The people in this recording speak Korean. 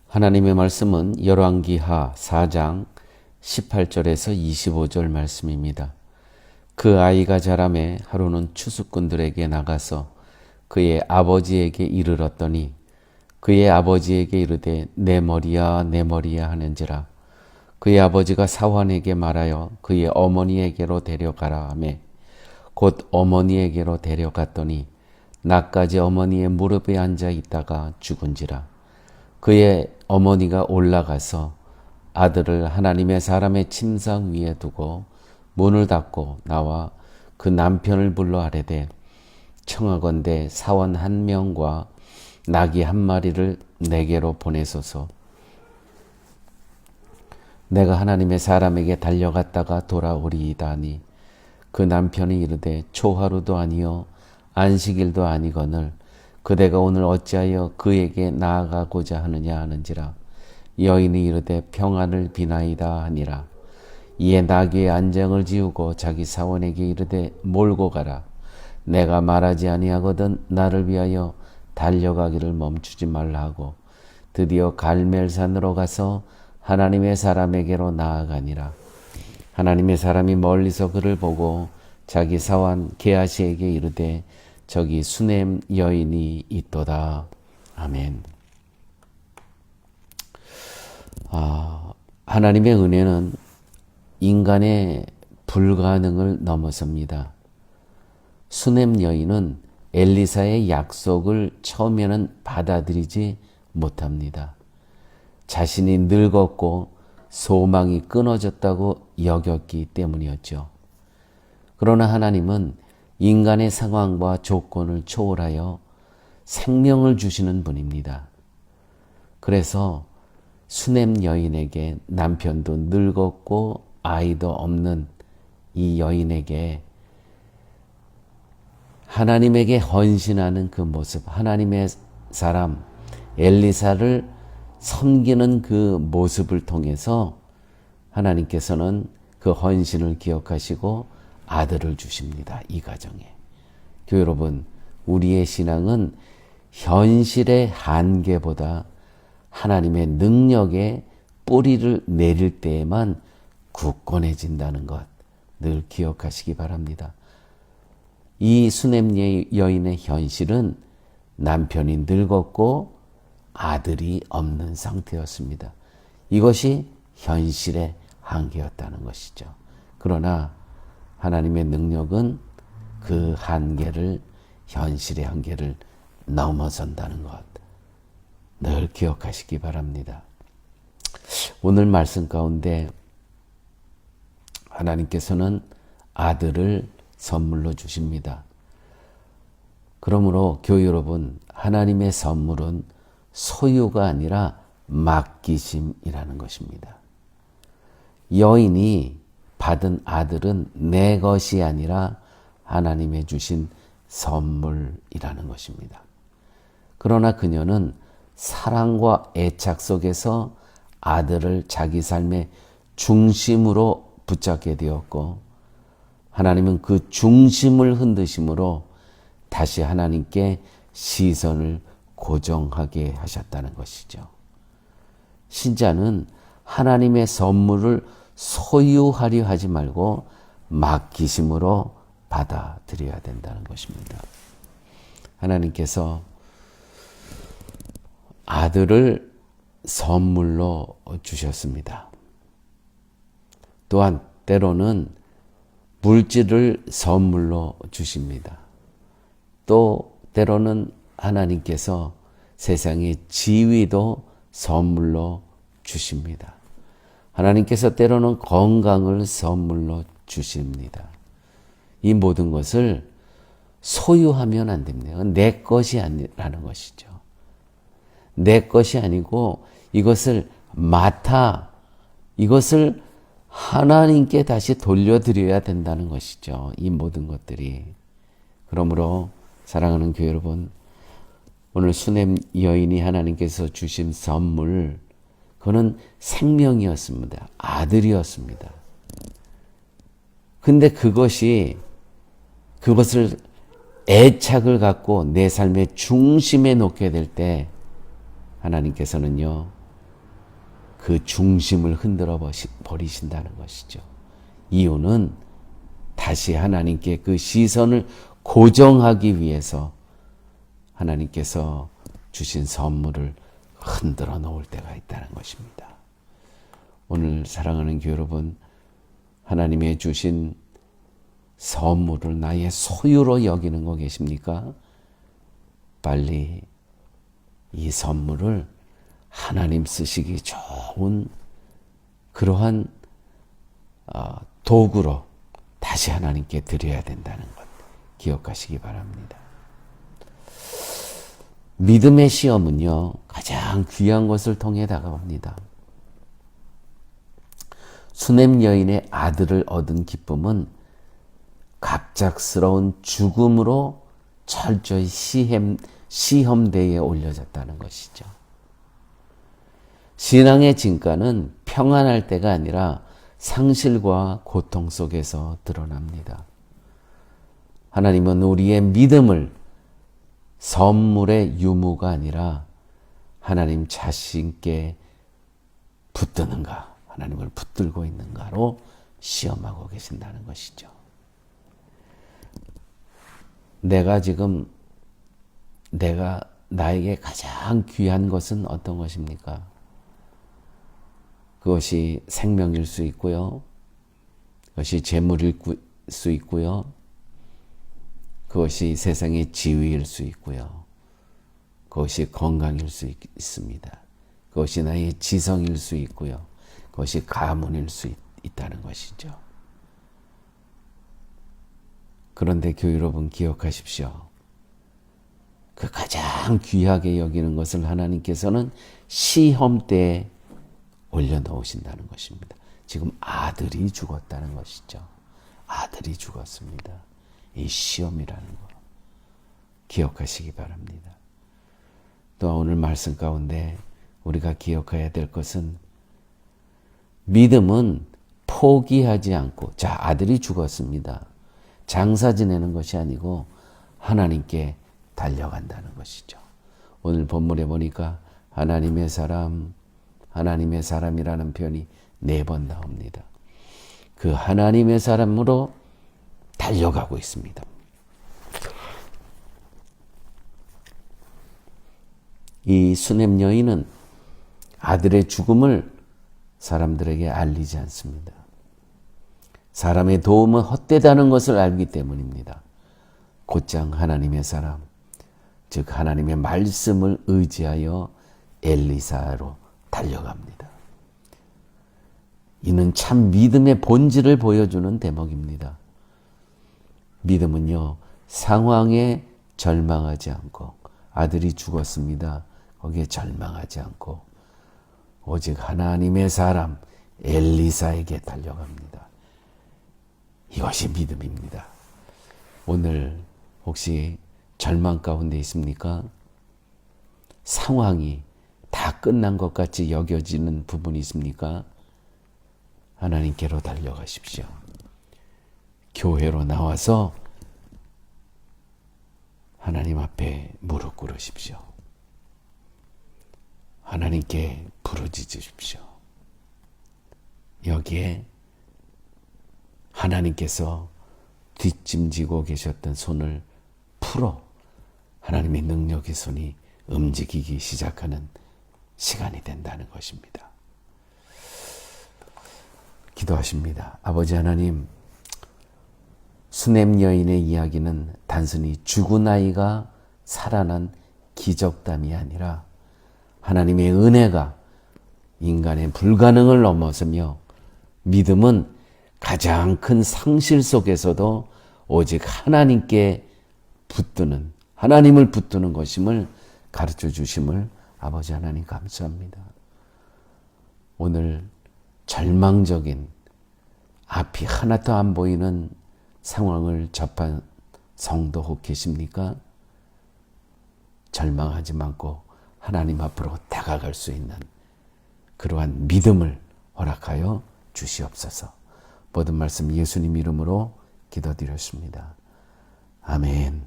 하나님의 말씀은 열왕기하 4장 18절에서 25절 말씀입니다. 그 아이가 자라매 하루는 추수꾼들에게 나가서 그의 아버지에게 이르렀더니 그의 아버지에게 이르되 내 머리야 내 머리야 하는지라. 그의 아버지가 사환에게 말하여 그의 어머니에게로 데려가라 하며 곧 어머니에게로 데려갔더니 낮까지 어머니의 무릎에 앉아 있다가 죽은지라. 그의 어머니가 올라가서 아들을 하나님의 사람의 침상 위에 두고 문을 닫고 나와 그 남편을 불러 아뢰되 청하건대 사원 한 명과 나귀 한 마리를 내게로 보내소서. 내가 하나님의 사람에게 달려갔다가 돌아오리이다 하니 그 남편이 이르되 초하루도 아니요 안식일도 아니거늘 그대가 오늘 어찌하여 그에게 나아가고자 하느냐 하는지라. 여인이 이르되 평안을 비나이다 하니라. 이에 나귀의 안장을 지우고 자기 사원에게 이르되 몰고 가라. 내가 말하지 아니하거든 나를 위하여 달려가기를 멈추지 말라 하고 드디어 갈멜산으로 가서 하나님의 사람에게로 나아가니라. 하나님의 사람이 멀리서 그를 보고 자기 사원 게하시에게 이르되 저기 수넴 여인이 있도다. 아멘. 하나님의 은혜는 인간의 불가능을 넘어섭니다. 수넴 여인은 엘리사의 약속을 처음에는 받아들이지 못합니다. 자신이 늙었고 소망이 끊어졌다고 여겼기 때문이었죠. 그러나 하나님은 인간의 상황과 조건을 초월하여 생명을 주시는 분입니다. 그래서 수넴 여인에게 남편도 늙었고 아이도 없는 이 여인에게 하나님에게 헌신하는 그 모습, 하나님의 사람 엘리사를 섬기는 그 모습을 통해서 하나님께서는 그 헌신을 기억하시고 아들을 주십니다. 이 가정에. 교회 여러분, 우리의 신앙은 현실의 한계보다 하나님의 능력에 뿌리를 내릴 때에만 굳건해진다는 것 늘 기억하시기 바랍니다. 이 수넴 여인의 현실은 남편이 늙었고 아들이 없는 상태였습니다. 이것이 현실의 한계였다는 것이죠. 그러나 하나님의 능력은 그 한계를, 현실의 한계를 넘어선다는 것 늘 기억하시기 바랍니다. 오늘 말씀 가운데 하나님께서는 아들을 선물로 주십니다. 그러므로 교회 여러분, 하나님의 선물은 소유가 아니라 맡기심이라는 것입니다. 여인이 받은 아들은 내 것이 아니라 하나님의 주신 선물이라는 것입니다. 그러나 그녀는 사랑과 애착 속에서 아들을 자기 삶의 중심으로 붙잡게 되었고 하나님은 그 중심을 흔드심으로 다시 하나님께 시선을 고정하게 하셨다는 것이죠. 신자는 하나님의 선물을 소유하려 하지 말고 맡기심으로 받아들여야 된다는 것입니다. 하나님께서 아들을 선물로 주셨습니다. 또한 때로는 물질을 선물로 주십니다. 또 때로는 하나님께서 세상의 지위도 선물로 주십니다. 하나님께서 때로는 건강을 선물로 주십니다. 이 모든 것을 소유하면 안 됩니다. 내 것이 아니라는 것이죠. 내 것이 아니고 이것을 이것을 하나님께 다시 돌려드려야 된다는 것이죠. 이 모든 것들이. 그러므로 사랑하는 교회 여러분, 오늘 수넴 여인이 하나님께서 주신 선물, 그는 생명이었습니다. 아들이었습니다. 근데 그것을 애착을 갖고 내 삶의 중심에 놓게 될 때 하나님께서는요, 그 중심을 흔들어 버리신다는 것이죠. 이유는 다시 하나님께 그 시선을 고정하기 위해서 하나님께서 주신 선물을 흔들어 놓을 때가 있다는 것입니다. 오늘 사랑하는 교회 여러분, 하나님의 주신 선물을 나의 소유로 여기는 거 계십니까? 빨리 이 선물을 하나님 쓰시기 좋은 그러한 도구로 다시 하나님께 드려야 된다는 것 기억하시기 바랍니다. 믿음의 시험은요, 가장 귀한 것을 통해 다가옵니다. 수냄 여인의 아들을 얻은 기쁨은 갑작스러운 죽음으로 철저히 시험대에 올려졌다는 것이죠. 신앙의 진가는 평안할 때가 아니라 상실과 고통 속에서 드러납니다. 하나님은 우리의 믿음을 선물의 유무가 아니라 하나님 자신께 붙드는가, 하나님을 붙들고 있는가로 시험하고 계신다는 것이죠. 나에게 가장 귀한 것은 어떤 것입니까? 그것이 생명일 수 있고요. 그것이 재물일 수 있고요. 그것이 세상의 지위일 수 있고요. 그것이 건강일 수 있습니다. 그것이 나의 지성일 수 있고요. 그것이 가문일 수 있다는 것이죠. 그런데 교회 여러분 기억하십시오. 그 가장 귀하게 여기는 것을 하나님께서는 시험 때에 올려놓으신다는 것입니다. 지금 아들이 죽었다는 것이죠. 아들이 죽었습니다. 이 시험이라는 거 기억하시기 바랍니다. 또 오늘 말씀 가운데 우리가 기억해야 될 것은 믿음은 포기하지 않고, 자, 아들이 죽었습니다. 장사 지내는 것이 아니고 하나님께 달려간다는 것이죠. 오늘 본문에 보니까 하나님의 사람이라는 표현이 4번 나옵니다. 그 하나님의 사람으로 달려가고 있습니다. 이 수냄 여인은 아들의 죽음을 사람들에게 알리지 않습니다. 사람의 도움은 헛되다는 것을 알기 때문입니다. 곧장 하나님의 사람, 즉 하나님의 말씀을 의지하여 엘리사로 달려갑니다. 이는 참 믿음의 본질을 보여주는 대목입니다. 믿음은요, 상황에 절망하지 않고, 아들이 죽었습니다. 거기에 절망하지 않고 오직 하나님의 사람 엘리사에게 달려갑니다. 이것이 믿음입니다. 오늘 혹시 절망 가운데 있습니까? 상황이 다 끝난 것 같이 여겨지는 부분이 있습니까? 하나님께로 달려가십시오. 교회로 나와서 하나님 앞에 무릎 꿇으십시오. 하나님께 부르짖으십시오. 여기에 하나님께서 뒷짐지고 계셨던 손을 풀어 하나님의 능력의 손이 움직이기 시작하는 시간이 된다는 것입니다. 기도하십니다. 아버지 하나님, 수냄 여인의 이야기는 단순히 죽은 아이가 살아난 기적담이 아니라 하나님의 은혜가 인간의 불가능을 넘어서며 믿음은 가장 큰 상실 속에서도 오직 하나님께 붙드는, 하나님을 붙드는 것임을 가르쳐 주심을 아버지 하나님 감사합니다. 오늘 절망적인 앞이 하나도 안 보이는 상황을 접한 성도 혹 계십니까? 절망하지 말고 하나님 앞으로 다가갈 수 있는 그러한 믿음을 허락하여 주시옵소서. 모든 말씀 예수님 이름으로 기도드렸습니다. 아멘.